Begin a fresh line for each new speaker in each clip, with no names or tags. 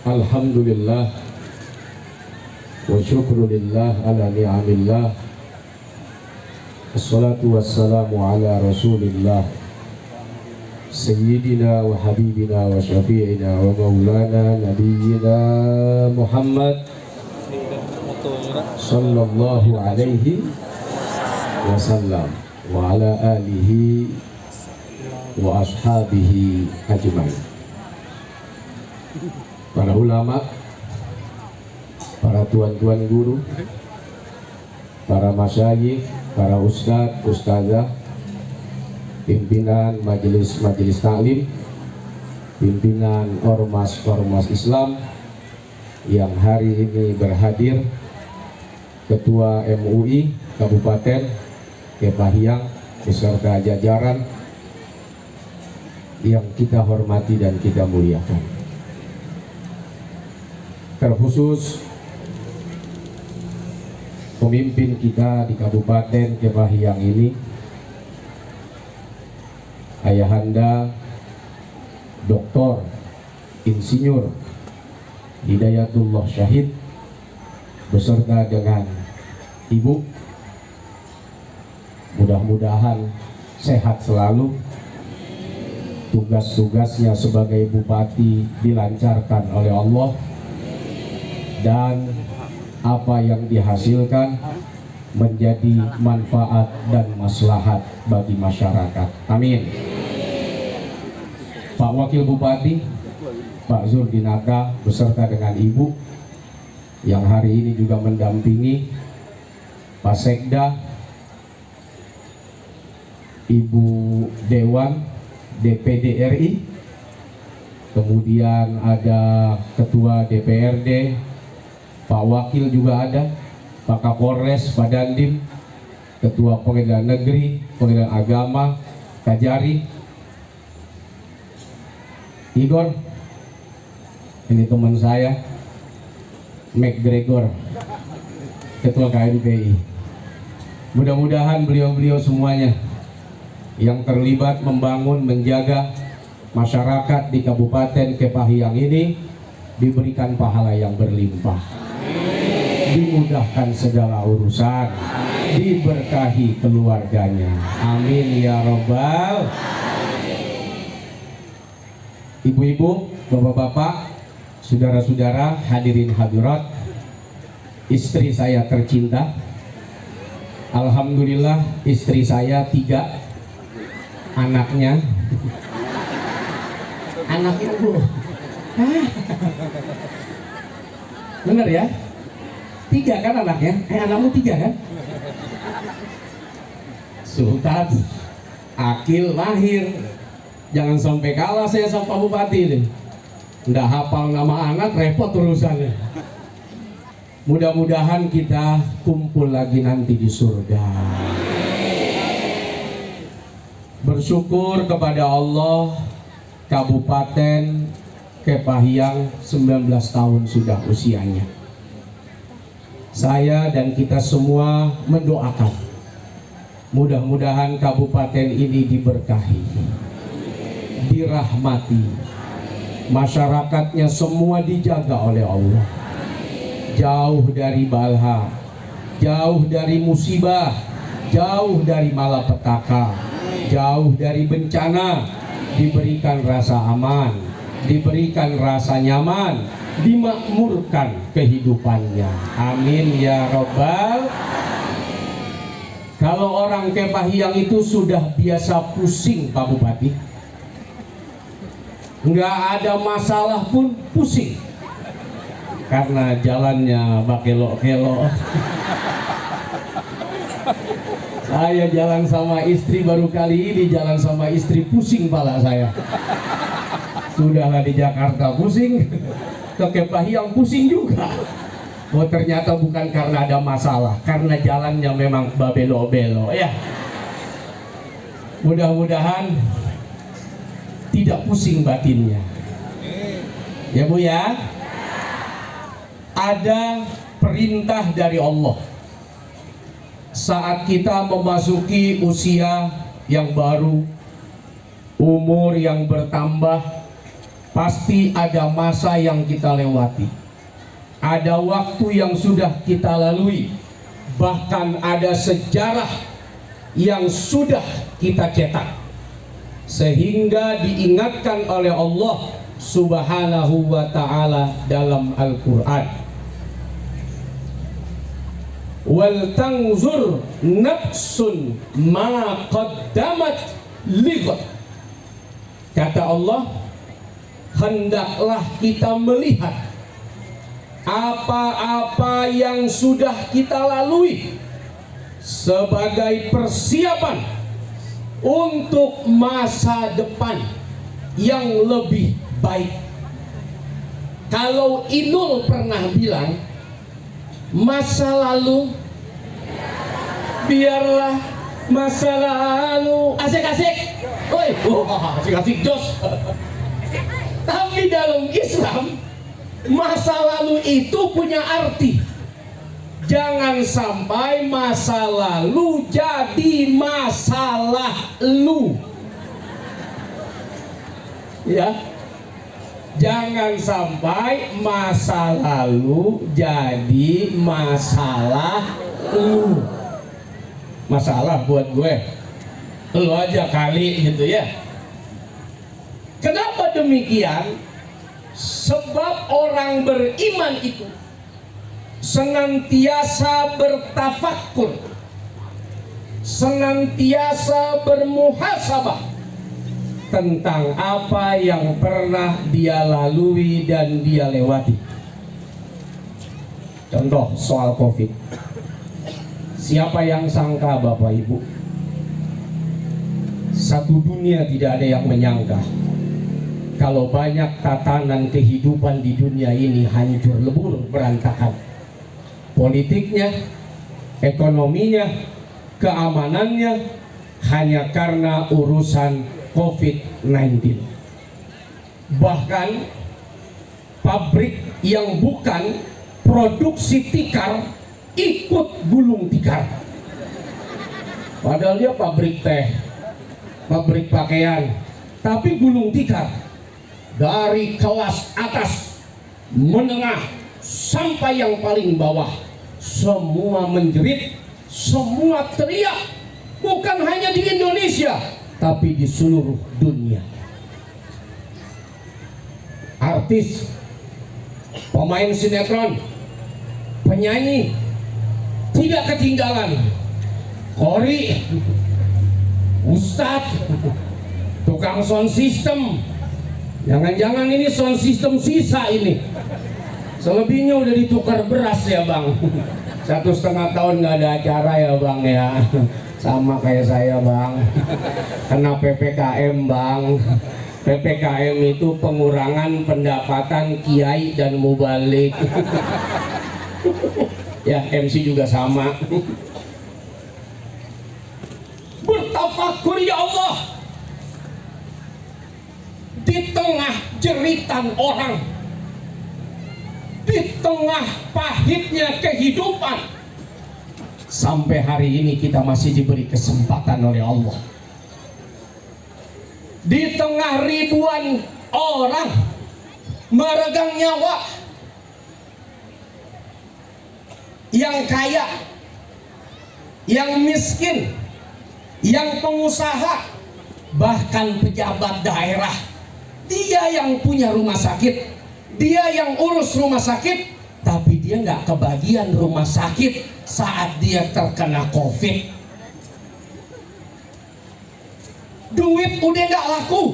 Alhamdulillah wa syukrulillah ala ni'amillah. Assalatu wassalamu ala rasulillah Sayyidina wa habibina wa syafi'ina wa maulana nabiyyina Muhammad sallallahu alaihi wasallam wa ala alihi wa ashabihi ajmain. Para ulama, para tuan-tuan guru, para masyayikh, para ustadz, ustazah, pimpinan majelis-majelis taklim, pimpinan ormas-ormas Islam yang hari ini berhadir, Ketua MUI Kabupaten Kepahyang beserta jajaran yang kita hormati dan kita muliakan. Terkhusus pemimpin kita di Kabupaten Kepahyang ini, Ayahanda Dr. Insinyur Hidayatullah Syahid beserta dengan Ibu, mudah-mudahan sehat selalu, tugas-tugasnya sebagai bupati dilancarkan oleh Allah, dan apa yang dihasilkan menjadi manfaat dan maslahat bagi masyarakat. Amin. Pak Wakil Bupati, Pak Zurdinata beserta dengan Ibu yang hari ini juga mendampingi, Pak Sekda, Ibu Dewan DPD RI, kemudian ada Ketua DPRD, Pak Wakil juga ada, Pak Kapolres, Pak Dandim, Ketua Pengadilan Negeri, Pengadilan Agama, Kajari, Igor, ini teman saya, McGregor, Ketua KNPI. Mudah-mudahan beliau-beliau semuanya yang terlibat membangun, menjaga masyarakat di Kabupaten Kepahyang ini diberikan pahala yang berlimpah, dimudahkan segala urusan, diberkahi keluarganya. Amin ya robbal. Ibu-ibu, bapak-bapak, saudara-saudara, hadirin hadirat, istri saya tercinta, alhamdulillah istri saya 3, anaknya Bu, bener ya? 3 kan anaknya? Anakmu 3 kan? Sultan, Akil lahir. Jangan sampai kalah saya sama Pak Bupati nih. Nggak hafal nama anak, repot urusannya. Mudah-mudahan kita kumpul lagi nanti di surga. Bersyukur kepada Allah, Kabupaten Kepahyang 19 tahun sudah usianya. Saya dan kita semua mendoakan mudah-mudahan kabupaten ini diberkahi, dirahmati, masyarakatnya semua dijaga oleh Allah, jauh dari balha, jauh dari musibah, jauh dari malapetaka, jauh dari bencana, diberikan rasa aman, diberikan rasa nyaman, dimakmurkan kehidupannya. Amin ya robbal. Kalau orang Kepahyang itu sudah biasa pusing Pak Bupati, nggak ada masalah pun pusing karena jalannya bakelo-kelo. Saya jalan sama istri baru kali ini, jalan sama istri pusing pala saya. Sudahlah di Jakarta pusing, ke Kepahyang pusing juga. Oh ternyata bukan karena ada masalah, karena jalannya memang babelo-belo ya. Mudah-mudahan tidak pusing batinnya. Ya Bu ya. Ada perintah dari Allah saat kita memasuki usia yang baru, umur yang bertambah, pasti ada masa yang kita lewati, ada waktu yang sudah kita lalui, bahkan ada sejarah yang sudah kita cetak, sehingga diingatkan oleh Allah Subhanahu wa ta'ala dalam Al-Quran, wal tanzur nafsun ma qaddamat lighad. Kata Allah, hendaklah kita melihat apa-apa yang sudah kita lalui sebagai persiapan untuk masa depan yang lebih baik. Kalau Inul pernah bilang, masa lalu biarlah masa lalu. Asik-asik. Woi, asik-asik jos. Tapi dalam Islam, masa lalu itu punya arti. Jangan sampai masa lalu jadi masalah lu. Ya. Jangan sampai masa lalu jadi masalah lu. Masalah buat gue, lu aja kali gitu ya. Kenapa demikian? Sebab orang beriman itu senantiasa bertafakkur, senantiasa bermuhasabah tentang apa yang pernah dia lalui dan dia lewati. Contoh soal COVID. Siapa yang sangka, Bapak Ibu? Satu dunia tidak ada yang menyangka kalau banyak tatanan kehidupan di dunia ini hancur lebur berantakan. Politiknya, ekonominya, keamanannya, hanya karena urusan COVID-19. Bahkan pabrik yang bukan produksi tikar ikut gulung tikar. Padahal dia pabrik teh, pabrik pakaian, tapi gulung tikar. Dari kelas atas, menengah, sampai yang paling bawah, semua menjerit, semua teriak. Bukan hanya di Indonesia, tapi di seluruh dunia. Artis, pemain sinetron, penyanyi tidak ketinggalan. Kori, ustadz, tukang sound system. Jangan-jangan ini sound system sisa ini. Selebihnya udah ditukar beras ya bang. 1,5 tahun nggak ada acara ya bang ya. Sama kayak saya bang, kena PPKM bang. PPKM itu pengurangan pendapatan kiai dan mubalik. Ya MC juga sama. Bertafakur ya Allah di tengah jeritan orang, di tengah pahitnya kehidupan. Sampai hari ini kita masih diberi kesempatan oleh Allah. Di tengah ribuan orang meregang nyawa, yang kaya, yang miskin, yang pengusaha, bahkan pejabat daerah, dia yang punya rumah sakit, dia yang urus rumah sakit, tapi dia nggak kebagian rumah sakit saat dia terkena COVID. Duit udah nggak laku,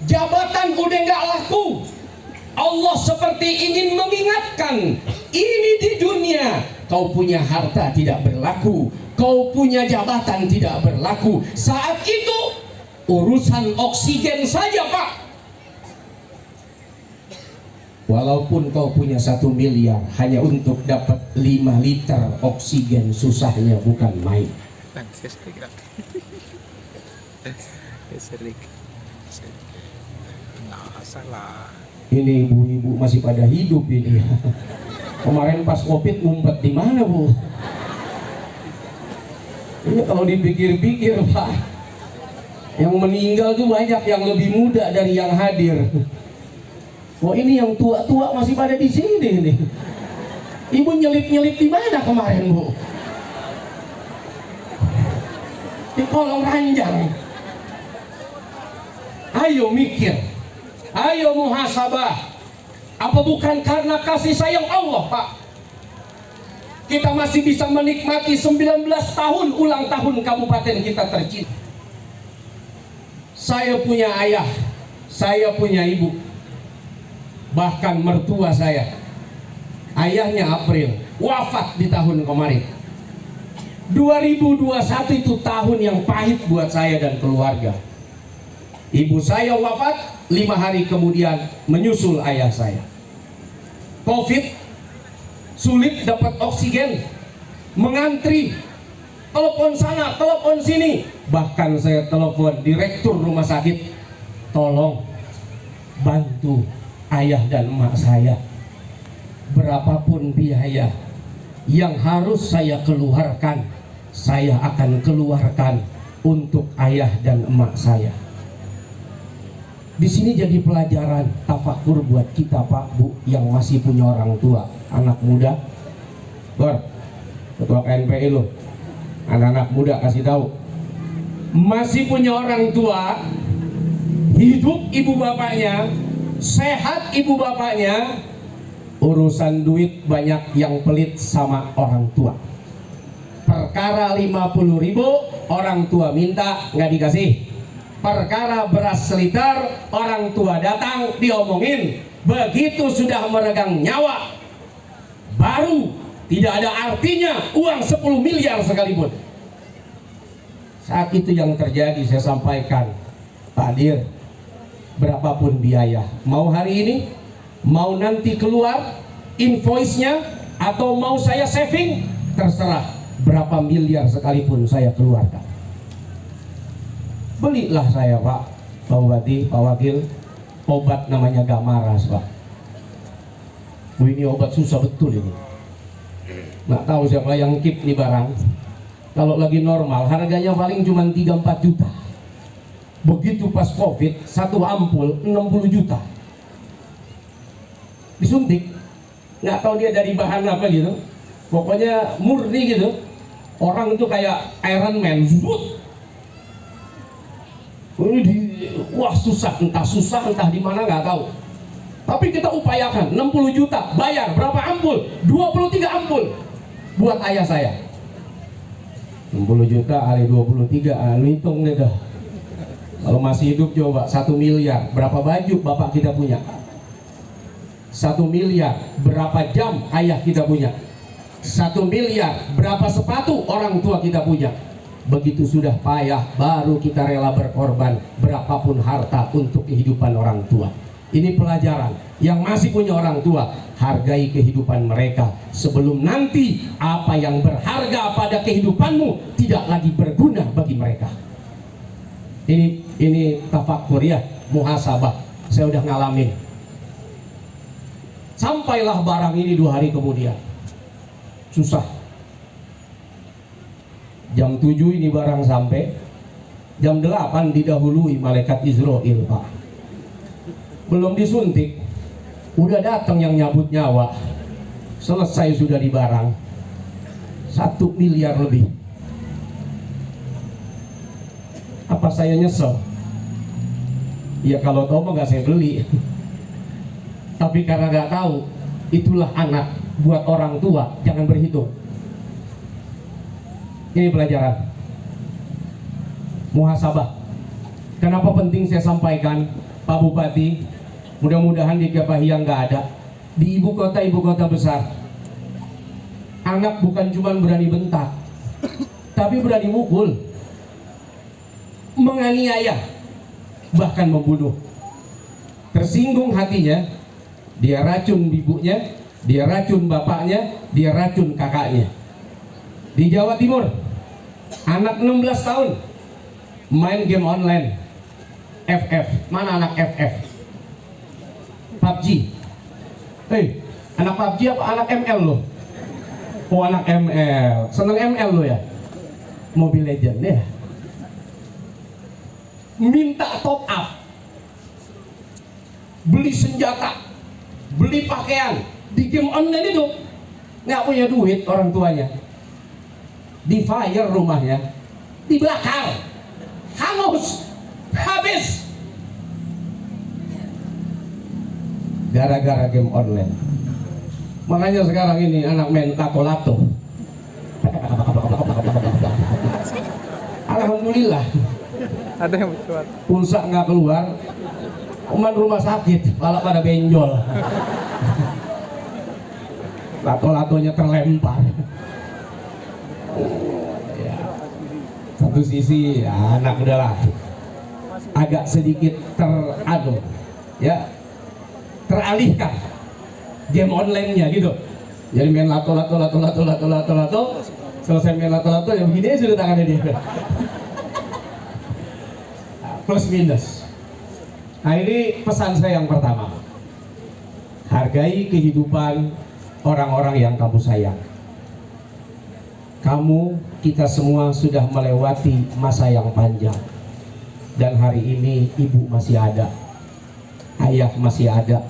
jabatan udah nggak laku. Allah seperti ingin mengingatkan, ini di dunia kau punya harta tidak berlaku, kau punya jabatan tidak berlaku. Saat itu urusan oksigen saja pak, walaupun kau punya 1 miliar, hanya untuk dapat 5 liter oksigen susahnya bukan main. Ini ibu-ibu masih pada hidup ini. Kemarin pas COVID ngumpet di mana bu? Ini kalau dipikir-pikir pak, yang meninggal tuh banyak yang lebih muda dari yang hadir. Oh ini yang tua-tua masih pada di sini nih. Ibu nyelip-nyelip di mana kemarin, Bu? Di kolong ranjang. Ayo mikir, ayo muhasabah. Apa bukan karena kasih sayang Allah, Pak? Kita masih bisa menikmati 19 tahun ulang tahun kabupaten kita tercinta. Saya punya ayah, saya punya ibu, bahkan mertua saya, ayahnya April, wafat di tahun kemarin. 2021 itu tahun yang pahit buat saya dan keluarga. Ibu saya wafat, 5 hari kemudian menyusul ayah saya. Covid, sulit dapat oksigen, mengantri, telepon sana, telepon sini. Bahkan saya telepon direktur rumah sakit, tolong bantu ayah dan emak saya. Berapapun biaya yang harus saya keluarkan, saya akan keluarkan untuk ayah dan emak saya. Di sini jadi pelajaran tafakur buat kita, Pak, Bu, yang masih punya orang tua, anak muda. Bor, ketua KNPI lo, anak-anak muda kasih tahu, masih punya orang tua, hidup ibu bapaknya, sehat ibu bapaknya, urusan duit banyak yang pelit sama orang tua. Perkara 50.000 orang tua minta nggak dikasih. Perkara beras seliter orang tua datang diomongin. Begitu sudah meregang nyawa, baru tidak ada artinya uang 10 miliar sekalipun. Saat itu yang terjadi, saya sampaikan, Pak Dir, berapapun biaya, mau hari ini, mau nanti keluar invoice-nya, atau mau saya saving, terserah, berapa miliar sekalipun saya keluarkan. Belilah saya, Pak Bupati, Pak Wakil, obat namanya Gamaras, Pak. Ini obat susah betul ini. Nggak tahu siapa yang keep nih barang. Kalau lagi normal harganya paling cuma 3-4 juta. Begitu pas Covid, satu ampul 60 juta. Disuntik, nggak tahu dia dari bahan apa gitu. Pokoknya murni gitu. Orang itu kayak Iron Man. Wah susah, entah di mana nggak tahu. Tapi kita upayakan 60 juta, bayar berapa ampul? 23 ampul buat ayah saya. 60 juta kali 23, lu hitung deh dah. Kalau masih hidup coba 1 miliar, berapa baju bapak kita punya? 1 miliar, berapa jam ayah kita punya? 1 miliar, berapa sepatu orang tua kita punya? Begitu sudah payah, baru kita rela berkorban berapapun harta untuk kehidupan orang tua. Ini pelajaran. Yang masih punya orang tua, hargai kehidupan mereka sebelum nanti apa yang berharga pada kehidupanmu tidak lagi berguna bagi mereka. Ini tafakur ya, muhasabah. Saya udah ngalamin. Sampailah barang ini 2 hari kemudian. Susah. Jam 7 ini barang sampai, jam 8 didahului malaikat Israel, Pak. Belum disuntik, udah datang yang nyabut nyawa. Selesai sudah di barang 1 miliar lebih. Apa saya nyesel? Ya kalau tahu mah gak saya beli. Tapi karena gak tahu, itulah anak buat orang tua, jangan berhitung. Ini pelajaran muhasabah. Kenapa penting saya sampaikan, Pak Bupati? Mudah-mudahan di Kepahiang nggak ada. Di ibu kota besar, anak bukan cuma berani bentak, tapi berani mukul, menganiaya, bahkan membunuh. Tersinggung hatinya, dia racun ibunya, dia racun bapaknya, dia racun kakaknya. Di Jawa Timur, anak 16 tahun main game online FF. Mana anak FF? PUBG. Anak PUBG apa anak ML lo? Oh anak ML, seneng ML lo ya? Mobile Legend ya? Minta top up, beli senjata, beli pakaian di game online itu, nggak punya duit orang tuanya, di fire rumahnya, dibakar, hangus, habis, gara-gara game online. Makanya sekarang ini anak main lato-lato. Alhamdulillah,
ada yang mencuat.
pulsa nggak keluar, cuman rumah sakit, malah pada benjol. Lato-latonya terlempar. Ya. Satu sisi ya, anak udahlah agak sedikit teralihkan game online-nya gitu. Jadi main lato, selesai main lato ya begini aja sudah tangannya dia. Plus minus. Nah, ini pesan saya yang pertama. Hargai kehidupan orang-orang yang kamu sayang. Kita semua sudah melewati masa yang panjang. Dan hari ini ibu masih ada, ayah masih ada,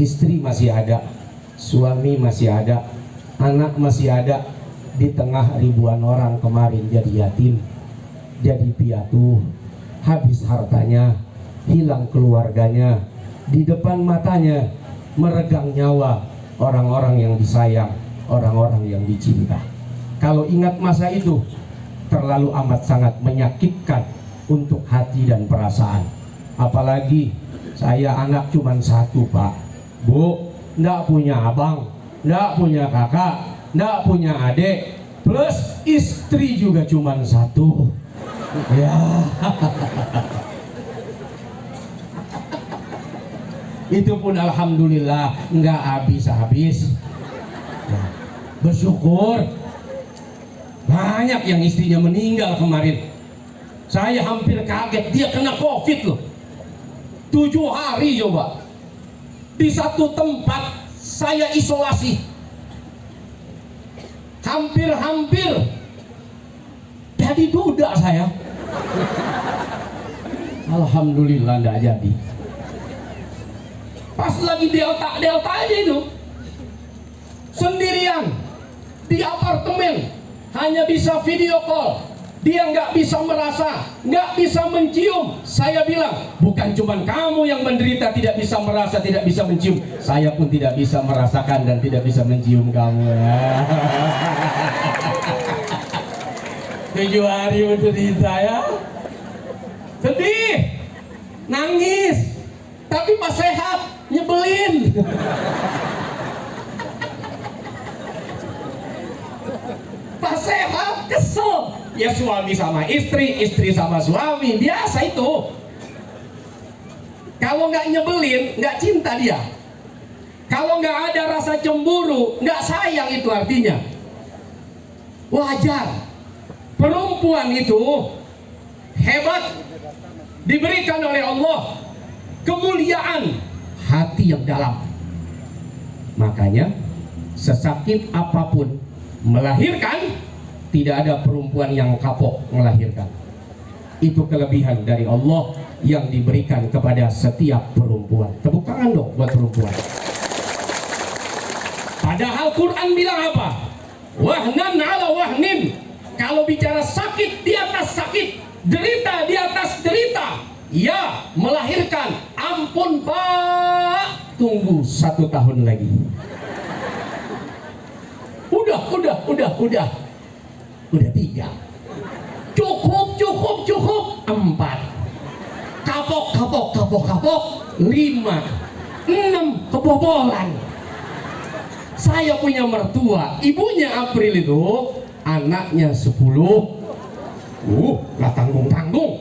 istri masih ada, suami masih ada, anak masih ada. Di tengah ribuan orang kemarin jadi yatim, jadi piatu, habis hartanya, hilang keluarganya, di depan matanya meregang nyawa orang-orang yang disayang, orang-orang yang dicinta. Kalau ingat masa itu, terlalu amat sangat menyakitkan untuk hati dan perasaan. Apalagi saya anak cuma satu, Pak, Bu, nggak punya abang, nggak punya kakak, nggak punya adik, plus istri juga cuma satu. Ya. Itu pun alhamdulillah nggak habis-habis. Ya. Bersyukur. Banyak yang istrinya meninggal kemarin. Saya hampir kaget, dia kena COVID loh. 7 hari coba. Di satu tempat saya isolasi. Hampir jadi duda saya. Alhamdulillah nggak jadi. Pas lagi delta aja itu, sendirian di apartemen, hanya bisa video call. Dia nggak bisa merasa, nggak bisa mencium. Saya bilang, bukan cuma kamu yang menderita, tidak bisa merasa, tidak bisa mencium. Saya pun tidak bisa merasakan dan tidak bisa mencium kamu. 7 hari menderita ya, sedih, nangis, tapi pas sehat nyebelin. Pas sehat kesel. Ya suami sama istri, istri sama suami, biasa itu. Kalau nggak nyebelin, nggak cinta dia. Kalau nggak ada rasa cemburu, nggak sayang, itu artinya wajar. Perempuan itu hebat, diberikan oleh Allah kemuliaan hati yang dalam. Makanya sesakit apapun melahirkan, tidak ada perempuan yang kapok melahirkan. Itu kelebihan dari Allah yang diberikan kepada setiap perempuan. Tepuk tangan dong buat perempuan. Padahal Quran bilang apa? Wahnan ala wahnin. Kalau bicara sakit di atas sakit, derita di atas derita. Ya, melahirkan. Ampun Pak, tunggu 1 tahun lagi. Udah 3. Cukup 4. Kapok 5. 6 kebobolan. Saya punya mertua, ibunya April itu, anaknya 10. Nggak tanggung-tanggung.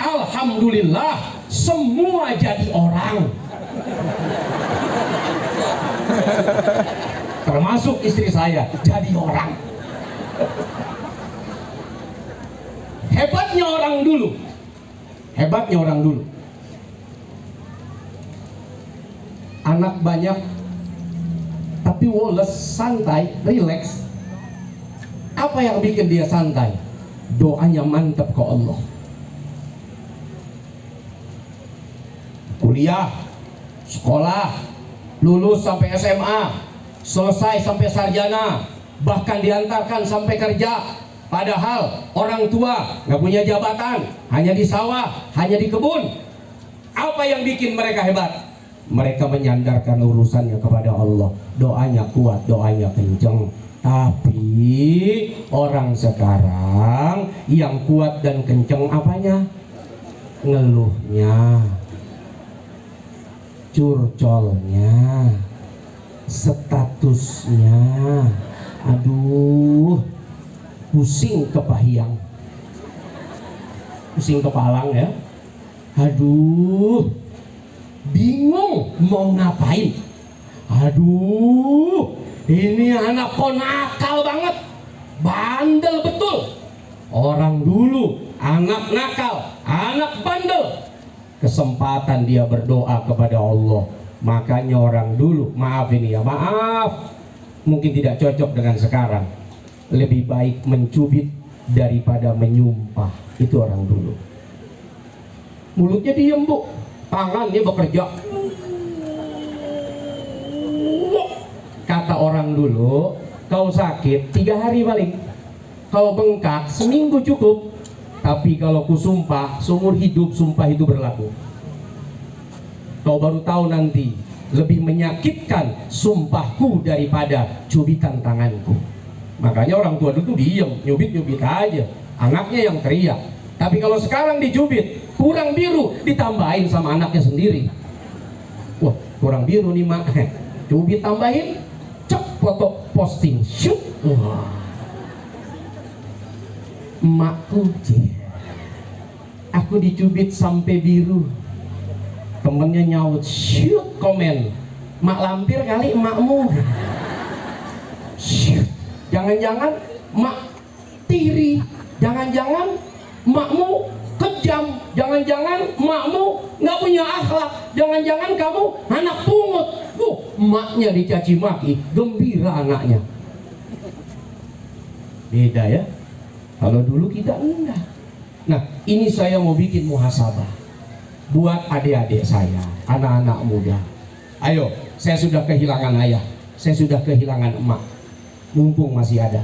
Alhamdulillah semua jadi orang. Termasuk istri saya jadi orang. Hebatnya orang dulu. Anak banyak, tapi Wallace santai, relax. Apa yang bikin dia santai? Doanya mantap ke Allah. Kuliah sekolah, lulus sampai SMA, selesai sampai sarjana, bahkan diantarkan sampai kerja. Padahal orang tua nggak punya jabatan, hanya di sawah, hanya di kebun. Apa yang bikin mereka hebat? Mereka menyandarkan urusannya kepada Allah. Doanya kuat, doanya kenceng. Tapi orang sekarang yang kuat dan kenceng apanya? Ngeluhnya, curcolnya, statusnya. Aduh, pusing kepahiang, pusing kepalang ya. Aduh, bingung mau ngapain. Aduh, ini anak kok nakal banget, bandel betul. Orang dulu anak nakal, anak bandel, kesempatan dia berdoa kepada Allah. Makanya orang dulu, maaf ini ya, maaf, mungkin tidak cocok dengan sekarang, lebih baik mencubit daripada menyumpah. Itu orang dulu. Mulutnya diem bu, tangannya bekerja. Kata orang dulu, kau sakit 3 hari paling, kau bengkak seminggu cukup. Tapi kalau ku sumpah, seumur hidup sumpah itu berlaku. Kau baru tahu nanti, lebih menyakitkan sumpahku daripada cubitan tanganku. Makanya orang tua dulu diem, nyubit-nyubit aja, anaknya yang teriak. Tapi kalau sekarang dicubit, kurang biru, ditambahin sama anaknya sendiri. Wah, kurang biru nih mak, cubit tambahin, cek foto posting, shoot. Wah, emakku, aku dicubit sampai biru. Temennya nyaut, shoot, komen, mak lampir kali emakmu. Shoot, jangan-jangan mak tiri, jangan-jangan makmu kejam, jangan-jangan makmu nggak punya akhlak, jangan-jangan kamu anak pungut. Maknya dicaci maki, gembira anaknya. Beda ya, kalau dulu kita enggak. Nah, ini saya mau bikin muhasabah buat adik-adik saya, anak-anak muda. Ayo, saya sudah kehilangan ayah, saya sudah kehilangan emak. Mumpung masih ada,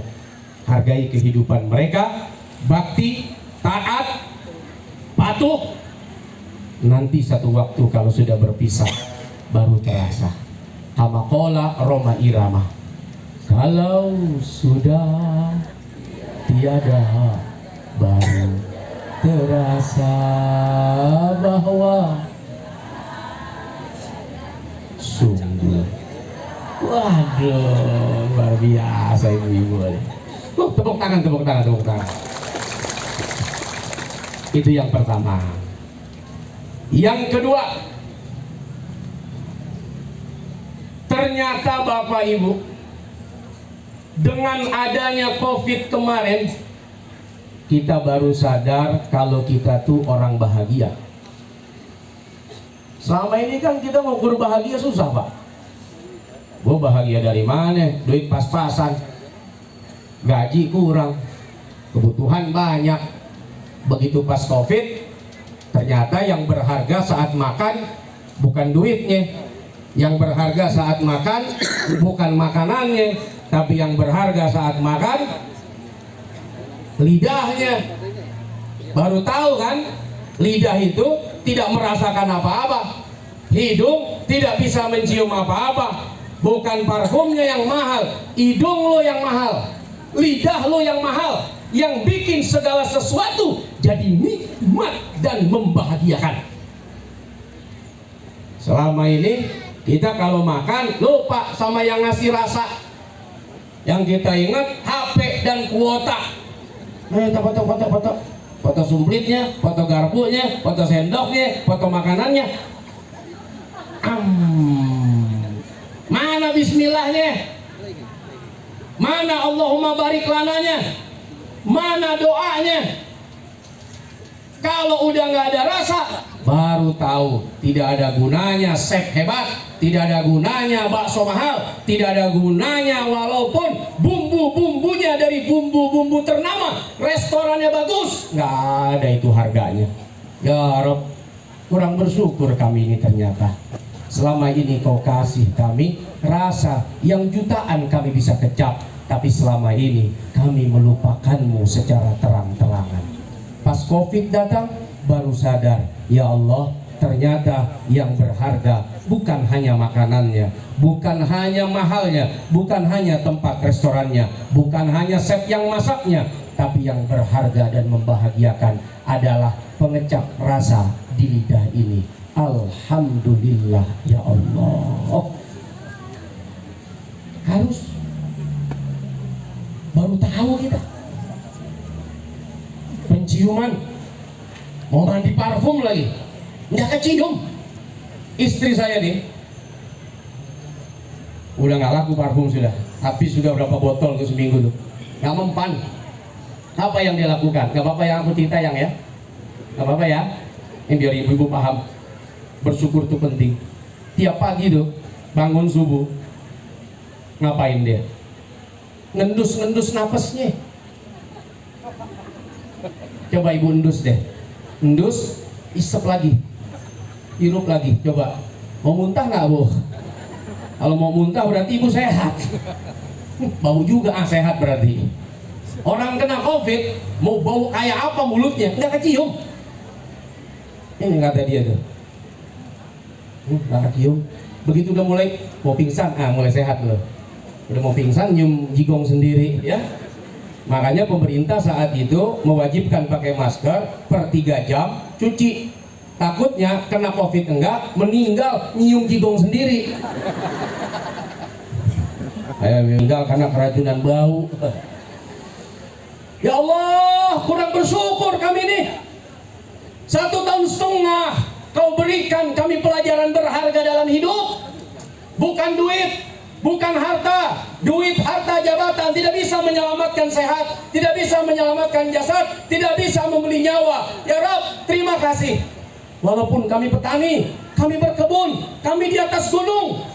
hargai kehidupan mereka, bakti, taat, patuh. Nanti satu waktu kalau sudah berpisah baru terasa. Kamakola Roma Irama, kalau sudah tiada baru terasa bahwa sungguh. Waduh, luar biasa ibu-ibu. Tepuk tangan, tepuk tangan, tepuk tangan. Itu yang pertama. Yang kedua, ternyata Bapak Ibu, dengan adanya COVID kemarin, kita baru sadar kalau kita tuh orang bahagia. Selama ini kan kita mau berbahagia susah Pak. Gue bahagia dari mana? Duit pas-pasan, gaji kurang, kebutuhan banyak. Begitu pas COVID, ternyata yang berharga saat makan bukan duitnya, yang berharga saat makan bukan makanannya, tapi yang berharga saat makan lidahnya. Baru tahu kan, lidah itu tidak merasakan apa-apa, hidung tidak bisa mencium apa-apa. Bukan parfumnya yang mahal, hidung lo yang mahal, lidah lo yang mahal, yang bikin segala sesuatu jadi nikmat dan membahagiakan. Selama ini kita kalau makan lupa sama yang ngasih rasa. Yang kita ingat HP dan kuota. Foto sumplitnya, foto garpunya, foto sendoknya, foto makanannya. Mana bismillahnya? Mana Allahumma barik lananya? Mana doanya? Kalau udah nggak ada rasa, baru tahu tidak ada gunanya sep hebat, tidak ada gunanya bakso mahal, tidak ada gunanya walaupun bumbu-bumbunya dari bumbu-bumbu ternama, restorannya bagus, nggak ada itu harganya. Ya Rob, kurang bersyukur kami ini ternyata. Selama ini kau kasih kami rasa yang jutaan kami bisa kecap, tapi selama ini kami melupakanmu secara terang-terangan. Pas Covid datang, baru sadar, ya Allah, ternyata yang berharga bukan hanya makanannya, bukan hanya mahalnya, bukan hanya tempat restorannya, bukan hanya chef yang masaknya, tapi yang berharga dan membahagiakan adalah pengecap rasa di lidah ini. Alhamdulillah ya Allah. Harus baru tahu kita. Penciuman, mau mandi parfum lagi, nggak kecium. Istri saya nih udah nggak laku parfum, sudah habis sudah berapa botol ke seminggu tuh, nggak mempan. Apa yang dia lakukan? Nggak apa-apa yang aku cerita yang ya, nggak apa-apa ya, ini biar ibu-ibu paham. Bersyukur tuh penting. Tiap pagi tuh bangun subuh, ngapain dia? Ngendus napasnya. Coba ibu endus deh, endus, isep lagi, hirup lagi, coba. Mau muntah nggak bu? Kalau mau muntah berarti ibu sehat. Bau juga sehat berarti. Orang kena Covid mau bau kayak apa mulutnya nggak kecium. Ini kata dia tuh, nggak kecium. Begitu udah mulai mau pingsan, mulai sehat loh. Udah mau pingsan nyium jigong sendiri ya. Makanya pemerintah saat itu mewajibkan pakai masker per 3 jam cuci. Takutnya kena Covid enggak, meninggal nyium jigong sendiri. Meninggal karena keracunan bau. Ya Allah, kurang bersyukur kami nih. 1,5 tahun kau berikan kami pelajaran berharga dalam hidup. Bukan duit, bukan harta. Duit, harta, jabatan tidak bisa menyelamatkan sehat, tidak bisa menyelamatkan jasad, tidak bisa membeli nyawa. Ya Rabb, terima kasih. Walaupun kami petani, kami berkebun, kami di atas gunung,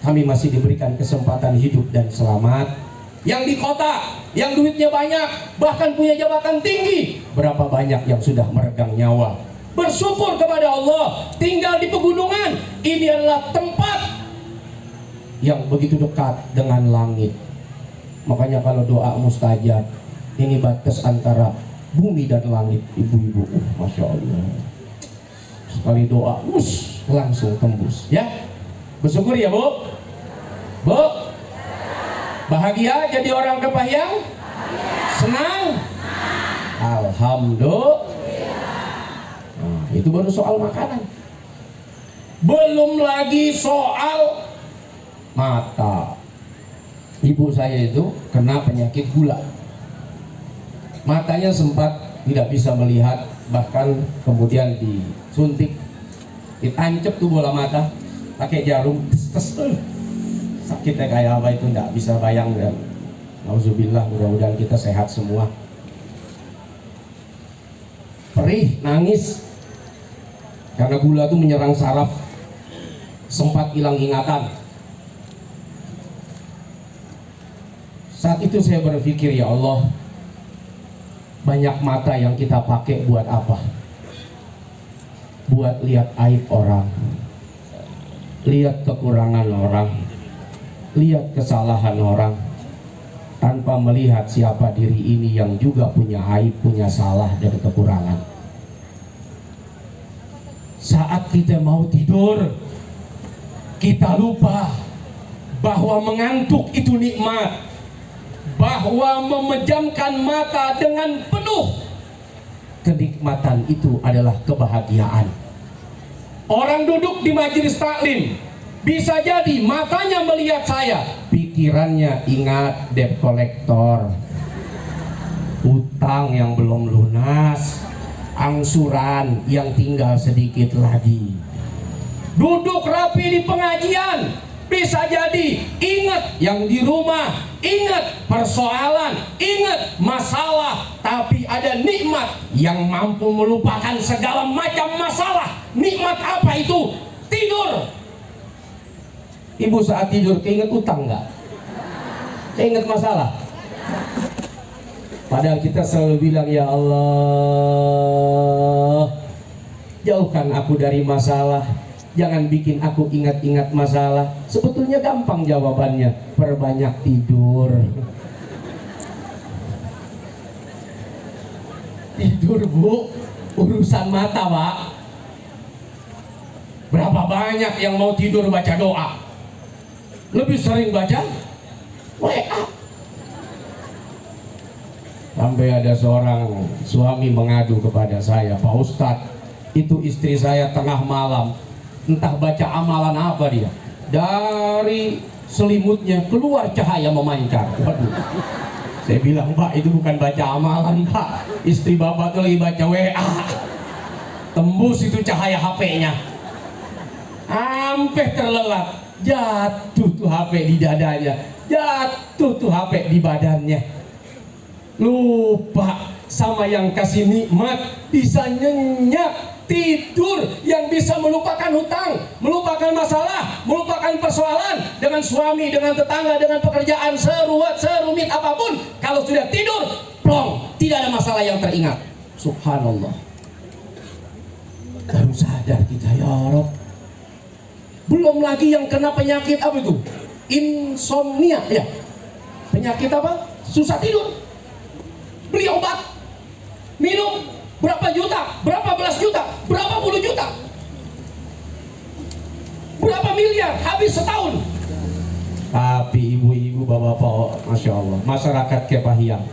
kami masih diberikan kesempatan hidup dan selamat. Yang di kota, yang duitnya banyak, bahkan punya jabatan tinggi, berapa banyak yang sudah meregang nyawa. Bersyukur kepada Allah, tinggal di pegunungan. Ini adalah tempat yang begitu dekat dengan langit. Makanya kalau doa mustajab, ini batas antara bumi dan langit, ibu-ibu. Masya Allah, sekali doa langsung tembus ya. Bersyukur ya bu. Bu, bahagia jadi orang Kepahyang? Senang? Alhamdulillah. Nah, itu baru soal makanan. Belum lagi soal mata. Ibu saya itu kena penyakit gula. Matanya sempat tidak bisa melihat, bahkan kemudian disuntik, ditancap tuh bola mata pakai jarum, sakitnya kayak apa itu nggak bisa bayang. Dan nauzubillah, mudah-mudahan kita sehat semua. Perih, nangis karena gula tuh menyerang saraf, sempat hilang ingatan. Saat itu saya berpikir, ya Allah, banyak mata yang kita pakai buat apa? Buat lihat aib orang, lihat kekurangan orang, lihat kesalahan orang, tanpa melihat siapa diri ini yang juga punya aib, punya salah dan kekurangan. Saat kita mau tidur, kita lupa bahwa mengantuk itu nikmat, bahwa memejamkan mata dengan penuh kenikmatan itu adalah kebahagiaan. Orang duduk di majelis taklim, bisa jadi matanya melihat saya, pikirannya ingat debt kolektor, utang yang belum lunas, angsuran yang tinggal sedikit lagi. Duduk rapi di pengajian, bisa jadi ingat yang di rumah, ingat persoalan, ingat masalah, tapi ada nikmat yang mampu melupakan segala macam masalah. Nikmat apa itu? Tidur. Ibu saat tidur keinget utang nggak? Keinget masalah? Padahal kita selalu bilang, ya Allah, jauhkan aku dari masalah, Jangan bikin aku ingat-ingat masalah. Sebetulnya gampang jawabannya, perbanyak tidur. Tidur bu, urusan mata pak. Berapa banyak yang mau tidur baca doa, lebih sering baca WA. Sampai ada seorang suami mengadu kepada saya, Pak Ustadz, itu istri saya tengah malam entah baca amalan apa dia, dari selimutnya keluar cahaya memancar. Waduh. Saya bilang, Pak, itu bukan baca amalan, Pak. Istri Bapak tuh lagi baca WA. Tembus itu cahaya HP-nya. Sampai terlelap. Jatuh tuh HP di dadanya. Jatuh tuh HP di badannya. Lupa sama yang kasih nikmat, bisa nyenyak. Tidur yang bisa melupakan hutang, melupakan masalah, melupakan persoalan dengan suami, dengan tetangga, dengan pekerjaan, seruat, serumit apapun. Kalau sudah tidur, plong, tidak ada masalah yang teringat. Subhanallah. Baru sadar kita, ya Rob. Belum lagi yang kena penyakit apa itu? Insomnia, ya. Penyakit apa? Susah tidur. Beli obat, minum. Berapa juta, berapa belas juta, berapa puluh juta, berapa miliar, habis setahun. Tapi ibu-ibu, bapak-bapak, Masya Allah, masyarakat Kepahiang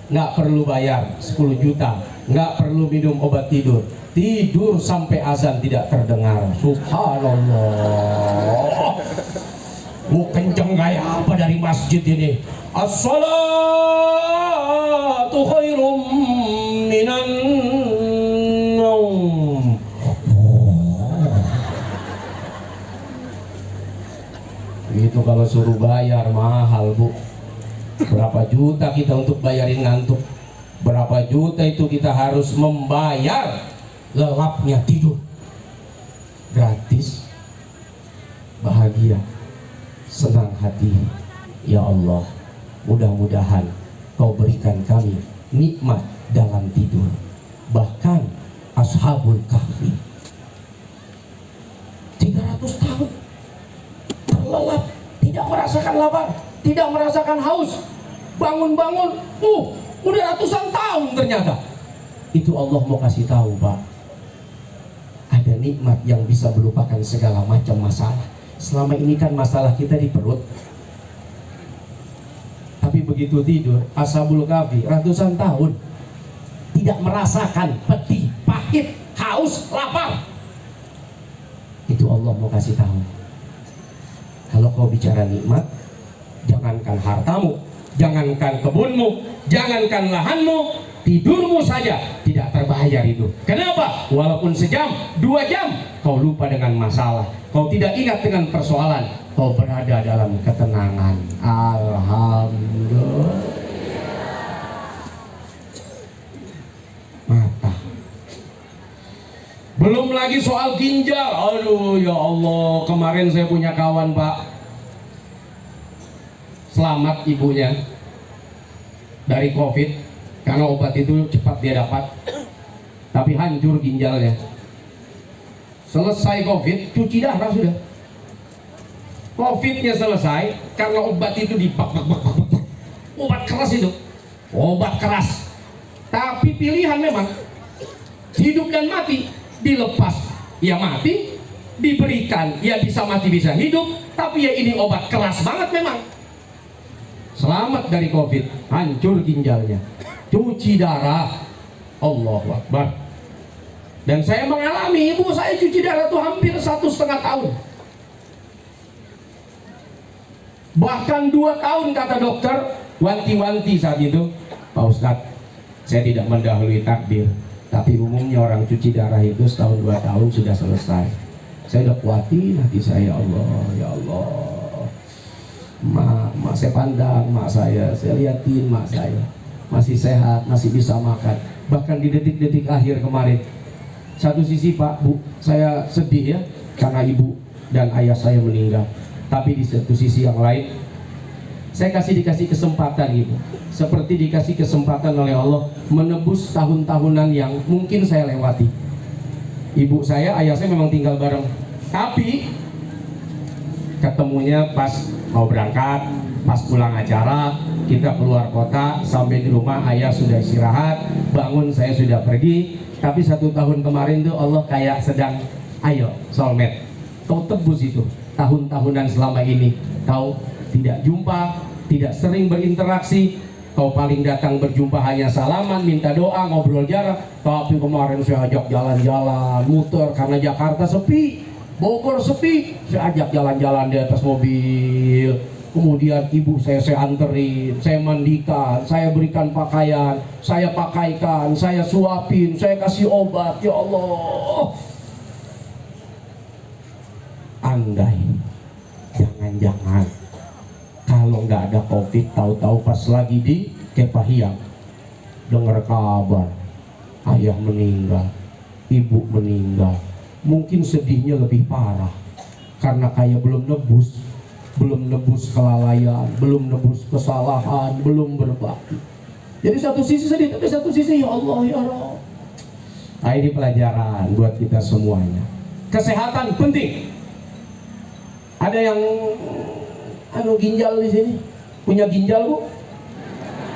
nggak perlu bayar 10 juta, nggak perlu minum obat tidur, tidur sampai azan tidak terdengar. Subhanallah. Kenceng kayak apa dari masjid ini? As-salatu khairum minan naum. Itu kalau suruh bayar mahal bu. Berapa juta kita untuk bayarin ngantuk? Berapa juta itu kita harus membayar lelapnya tidur? Gratis, bahagia, senang hati. Ya Allah, mudah-mudahan Kau berikan kami nikmat dalam tidur. Bahkan Ashabul Kahfi 300 tahun terlelap, tidak merasakan lapar, tidak merasakan haus. Bangun-bangun, udah ratusan tahun ternyata. Itu Allah mau kasih tahu, Pak, ada nikmat yang bisa melupakan segala macam masalah. Selama ini kan masalah kita di perut. Tapi begitu tidur, Ashabul Kahfi ratusan tahun tidak merasakan pedih, pahit, haus, lapar. Itu Allah mau kasih tahu. Kalau kau bicara nikmat, jangankan hartamu, jangankan kebunmu, jangankan lahanmu, tidurmu saja tidak terbayar itu. Kenapa? Walaupun sejam, 2 jam, kau lupa dengan masalah, kau tidak ingat dengan persoalan, kau berada dalam ketenangan. Alhamdulillah. Mata. Belum lagi soal ginjal. Aduh ya Allah, kemarin saya punya kawan Pak, selamat ibunya dari COVID karena obat itu cepat dia dapat, tapi hancur ginjalnya. Selesai COVID, cuci darah sudah. COVID-nya selesai karena obat itu obat keras itu, obat keras. Tapi pilihan memang hidup dan mati, dilepas ya mati, diberikan ya bisa mati bisa hidup. Tapi ya ini obat keras banget memang. Selamat dari COVID, hancur ginjalnya, cuci darah. Allahu Akbar. Dan saya mengalami, ibu saya cuci darah itu hampir 1,5 tahun. Bahkan 2 tahun kata dokter, wanti-wanti saat itu, Pak Ustadz, saya tidak mendahului takdir, tapi umumnya orang cuci darah itu 1-2 tahun sudah selesai. Saya udah kuatin hati saya, ya Allah, mak saya pandang, mak saya liatin mak saya masih sehat, masih bisa makan. Bahkan di detik-detik akhir kemarin, satu sisi Pak Bu, saya sedih ya, karena ibu dan ayah saya meninggal. Tapi di satu sisi yang lain, saya dikasih kesempatan ibu, seperti dikasih kesempatan oleh Allah menebus tahun-tahunan yang mungkin saya lewati. Ibu saya, ayah saya memang tinggal bareng Tapi ketemunya pas mau berangkat, pas pulang acara, kita keluar kota, sampai di rumah ayah sudah istirahat, bangun saya sudah pergi. Tapi 1 tahun kemarin tuh Allah kayak sedang, ayo soulmate, kau tebus itu tahun-tahunan selama ini kau tidak jumpa, tidak sering berinteraksi. Kau paling datang berjumpa hanya salaman, minta doa, ngobrol jarak. Tapi kemarin saya ajak jalan-jalan, muter karena Jakarta sepi, Bogor sepi. Saya ajak jalan-jalan di atas mobil. Kemudian ibu saya anterin, saya mandikan, saya berikan pakaian, saya pakaikan, saya suapin, saya kasih obat. Ya Allah. Andai, jangan-jangan kalau nggak ada COVID, tahu-tahu pas lagi di Kepahiang dengar kabar ayah meninggal, ibu meninggal, mungkin sedihnya lebih parah karena kayak belum nebus kelalaian, belum nebus kesalahan, belum berbakti. Jadi satu sisi sedih, tapi satu sisi ya Allah ya Allah. Nah, ini pelajaran buat kita semuanya. Kesehatan penting. Ada yang ginjal di sini, punya ginjal bu?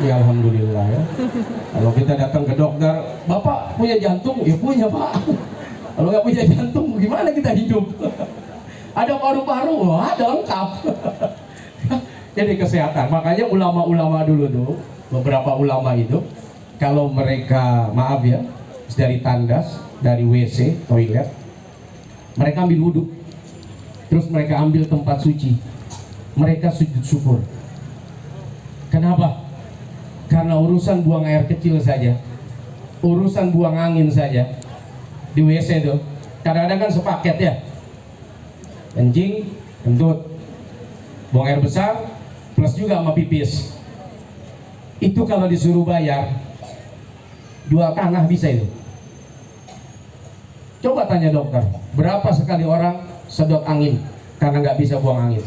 Ya alhamdulillah ya. Kalau kita datang ke dokter, bapak punya jantung? Ya punya pak. Kalau nggak punya jantung, gimana kita hidup? Ada paru-paru? Wah, ada lengkap. Jadi kesehatan. Makanya ulama-ulama dulu tuh, beberapa ulama itu, kalau mereka maaf ya, dari tandas, dari WC, toilet, mereka ambil wudhu, terus mereka ambil tempat suci, mereka sujud syukur. Kenapa? Karena urusan buang air kecil saja, urusan buang angin saja di WC itu kadang-kadang kan sepaket ya, kencing, kentut, buang air besar plus juga sama pipis. Itu kalau disuruh bayar, jual tanah bisa itu. Coba tanya dokter, berapa sekali orang sedot angin karena nggak bisa buang angin?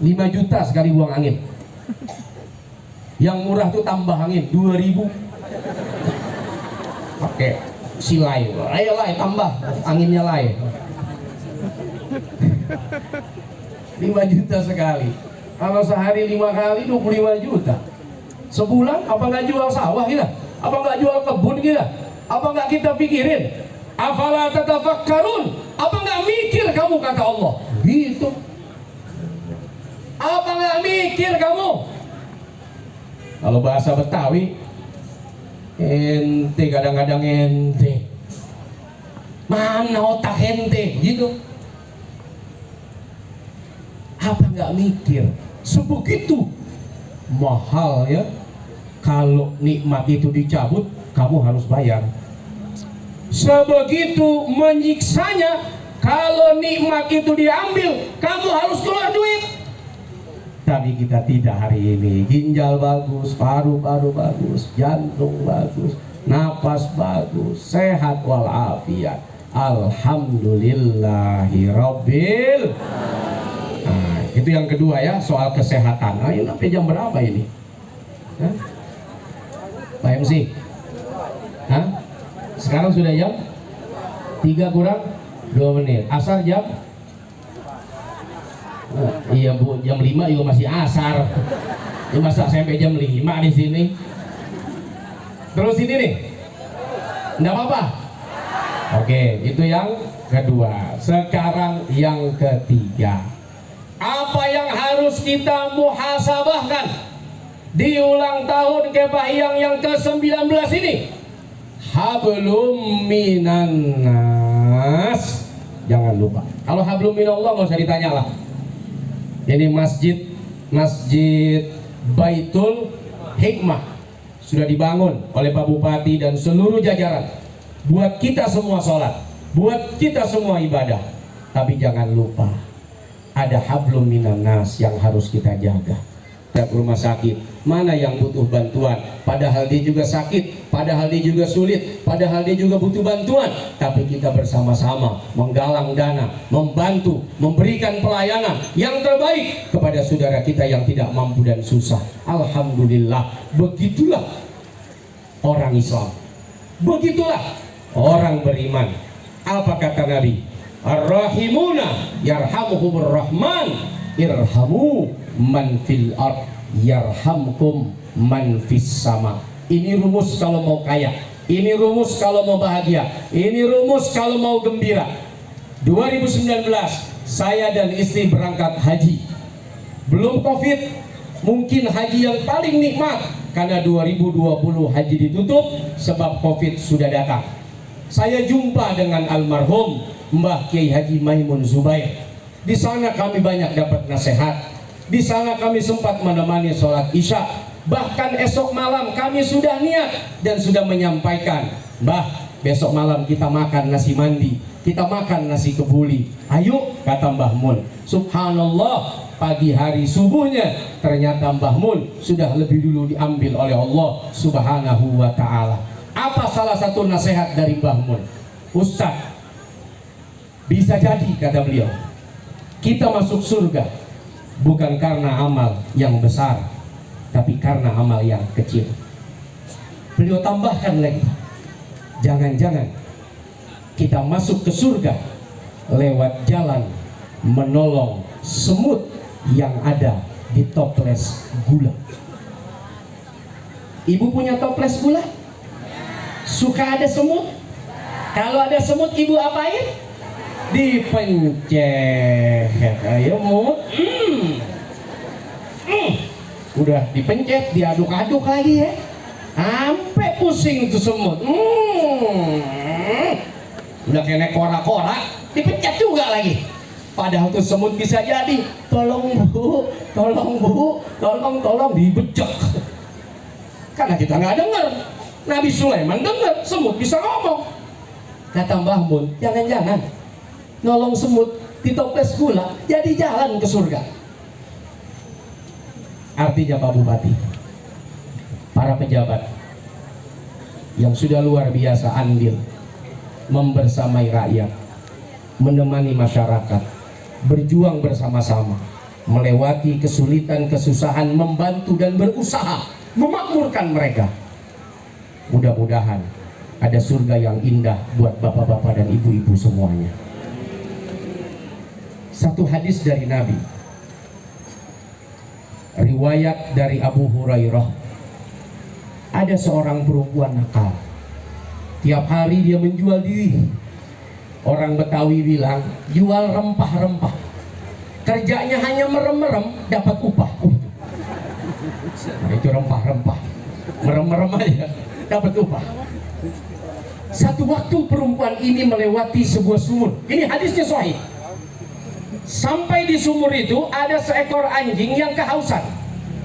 5 juta sekali buang angin. Yang murah tuh tambah angin 2.000. Pakai silai, ayo lai tambah anginnya lai. 5 juta sekali. Kalau sehari 5 kali 25 juta. Sebulan apa nggak jual sawah kita? Apa nggak jual kebun kita? Apa nggak kita pikirin? Afala tatafakkarun? Apa nggak mikir kamu kata Allah? Gitu. Apa nggak mikir kamu? Kalau bahasa Betawi, ente kadang-kadang ente. Mana otak ente? Gitu. Apa nggak mikir? Sebegitu mahal ya. Kalau nikmat itu dicabut, kamu harus bayar. Sebegitu menyiksanya, kalau nikmat itu diambil, kamu harus keluar duit. Tapi kita tidak hari ini. Ginjal bagus, paru-paru bagus, jantung bagus, napas bagus, sehat walafiat. Alhamdulillahirabbil. Nah, itu yang kedua ya, soal kesehatan. Nah, ini sampai jam berapa ini? Hah? Pak MC? Hah? Sekarang sudah jam 3 kurang 2 menit. Asar jam? Iya bu, jam 5 juga masih asar. Ini masa sampai jam 5 di sini? Terus ini nih, enggak apa-apa? Oke, itu yang kedua. Sekarang yang ketiga. Apa yang harus kita muhasabahkan di ulang tahun Kepahiang yang ke-19 ini? Hablum minan nas. Jangan lupa. Kalau hablum minallah nggak usah ditanya lah. Ini masjid Baitul Hikmah sudah dibangun oleh Pak Bupati dan seluruh jajaran buat kita semua sholat, buat kita semua ibadah. Tapi jangan lupa ada hablum minan nas yang harus kita jaga. Ke rumah sakit, mana yang butuh bantuan, padahal dia juga sakit, padahal dia juga sulit, padahal dia juga butuh bantuan, tapi kita bersama-sama menggalang dana, membantu, memberikan pelayanan yang terbaik kepada saudara kita yang tidak mampu dan susah. Alhamdulillah, begitulah orang Islam, begitulah orang beriman. Apa kata Nabi? Ar-rahimuna yarhamuhumur rahman irhamu man fil ard yarhamkum man fis sama. Ini rumus kalau mau kaya, ini rumus kalau mau bahagia, ini rumus kalau mau gembira. 2019 saya dan istri berangkat haji. Belum Covid, mungkin haji yang paling nikmat karena 2020 haji ditutup sebab Covid sudah datang. Saya jumpa dengan almarhum Mbah Kiai Haji Maimun Zubair. Di sana kami banyak dapat nasihat. Di sana kami sempat menemani sholat Isya. Bahkan esok malam kami sudah niat dan sudah menyampaikan, Mbah, besok malam kita makan nasi mandi, kita makan nasi kebuli. Ayo, kata Mbah Mun. Subhanallah, pagi hari subuhnya ternyata Mbah Mun sudah lebih dulu diambil oleh Allah Subhanahu wa ta'ala. Apa salah satu nasihat dari Mbah Mun? Ustaz, bisa jadi, kata beliau, kita masuk surga bukan karena amal yang besar, tapi karena amal yang kecil. Beliau tambahkan lagi, jangan-jangan kita masuk ke surga lewat jalan menolong semut yang ada di toples gula. Ibu punya toples gula? Suka ada semut? Kalau ada semut ibu apain? Dipencet. Ayo mut. Udah dipencet, diaduk-aduk lagi ya, sampai pusing tuh semut. Udah kena kora-kora, dipencet juga lagi. Padahal tuh semut bisa jadi, tolong bu, tolong bu, tolong dibejek. Karena kita nggak dengar. Nabi Sulaiman dengar, semut bisa ngomong. Kata Mbah Mun, jangan-jangan nolong semut di toples gula jadi jalan ke surga. Artinya Pak Bupati, para pejabat yang sudah luar biasa andil membersamai rakyat, menemani masyarakat, berjuang bersama-sama, melewati kesulitan, kesusahan, membantu dan berusaha memakmurkan mereka. Mudah-mudahan ada surga yang indah buat bapak-bapak dan ibu-ibu semuanya. Satu hadis dari Nabi, riwayat dari Abu Hurairah, ada seorang perempuan nakal. Tiap hari dia menjual diri. Orang Betawi bilang jual rempah-rempah. Kerjanya hanya merem-merem, dapat upah. Nah, itu rempah-rempah, merem-merem aja dapat upah. Satu waktu perempuan ini melewati sebuah sumur. Ini hadisnya sahih. Sampai di sumur itu ada seekor anjing yang kehausan.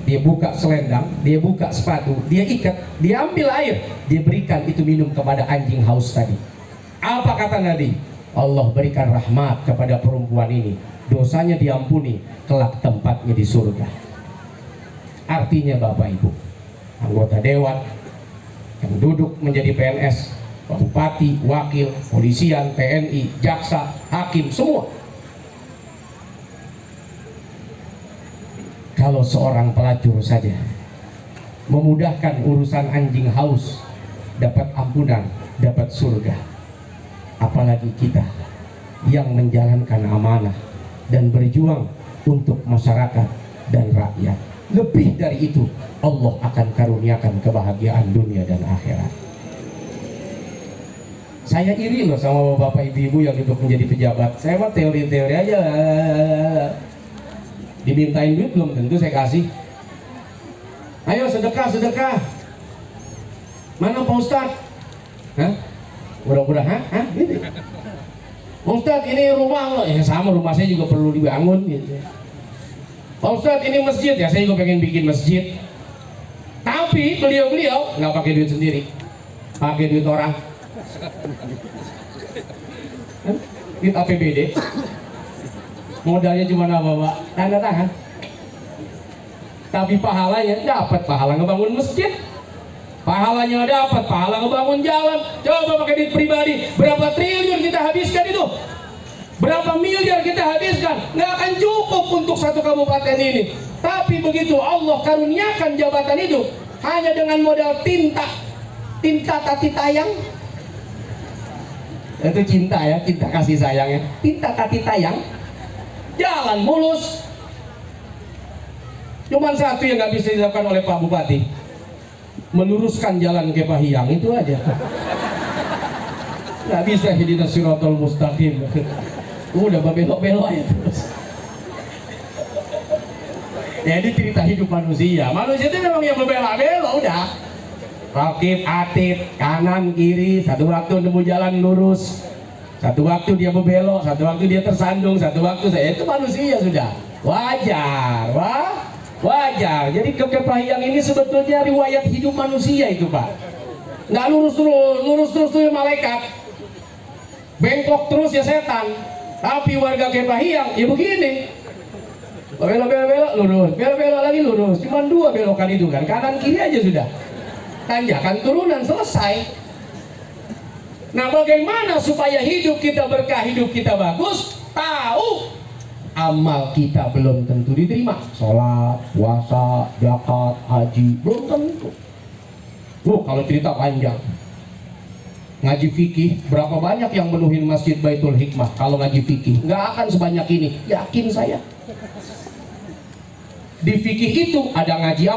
Dia buka selendang, dia buka sepatu, dia ikat, dia ambil air, dia berikan itu minum kepada anjing haus tadi. Apa kata Nabi? Allah berikan rahmat kepada perempuan ini, dosanya diampuni, kelak tempatnya di surga. Artinya Bapak Ibu, anggota dewan yang duduk menjadi PNS, bupati, wakil, polisian, TNI, jaksa, hakim, semua. Kalau seorang pelacur saja memudahkan urusan anjing haus, dapat ampunan, dapat surga, apalagi kita yang menjalankan amanah dan berjuang untuk masyarakat dan rakyat. Lebih dari itu, Allah akan karuniakan kebahagiaan dunia dan akhirat. Saya iri loh sama bapak ibu yang duduk menjadi pejabat. Saya mah teori-teori aja. Dimintain duit belum tentu saya kasih. Ayo sedekah. Mana Pak Ustadz? Hah? Mudah-mudahan, gitu. Pak Ustadz, ini rumah lo. Ya sama, rumah saya juga perlu dibangun gitu. Pak Ustadz, ini masjid. Ya saya juga pengen bikin masjid. Tapi beliau nggak pakai duit sendiri, pakai duit orang. Duit APBD. Modalnya cuma apa Pak? Tanda tangan. Tapi pahalanya dapat pahala ngebangun masjid. Pahalanya dapat pahala ngebangun jalan. Coba pakai duit pribadi, berapa triliun kita habiskan itu? Berapa miliar kita habiskan? Nggak akan cukup untuk satu kabupaten ini. Tapi begitu Allah karuniakan jabatan itu hanya dengan modal tinta tati tayang. Itu cinta ya, cinta kasih sayangnya. Cinta kasih tayang, jalan mulus. Cuman satu yang nggak bisa dilakukan oleh Pak Bupati, meluruskan jalan ke Pahiyang, itu aja. Nggak bisa hidina siratal mustaqim. Udah belok-belok aja terus. Jadi cerita hidup manusia. Manusia itu memang yang berbelok-belok udah. Rakib, atib, kanan, kiri, satu waktu nemu jalan lurus, satu waktu dia berbelok, satu waktu dia tersandung, satu waktu saya itu manusia sudah. Wajar, wajar. Jadi ke Pahiyang ini sebetulnya riwayat hidup manusia itu, Pak. Nggak lurus terus tuh ya malaikat. Bengkok terus ya setan. Tapi warga ke Pahiyang ya begini. Belok lurus, belok lagi lurus. Cuman 2 belokan itu kan, kanan kiri aja sudah. Tanjakan turunan selesai. Nah, bagaimana supaya hidup kita berkah, hidup kita bagus? Tahu amal kita belum tentu diterima. Sholat, puasa, zakat, haji belum tentu. Kalau cerita panjang. Ngaji fikih, berapa banyak yang menuhin Masjid Baitul Hikmah kalau ngaji fikih? Nggak akan sebanyak ini, yakin saya. Di fikih itu ada ngaji apa?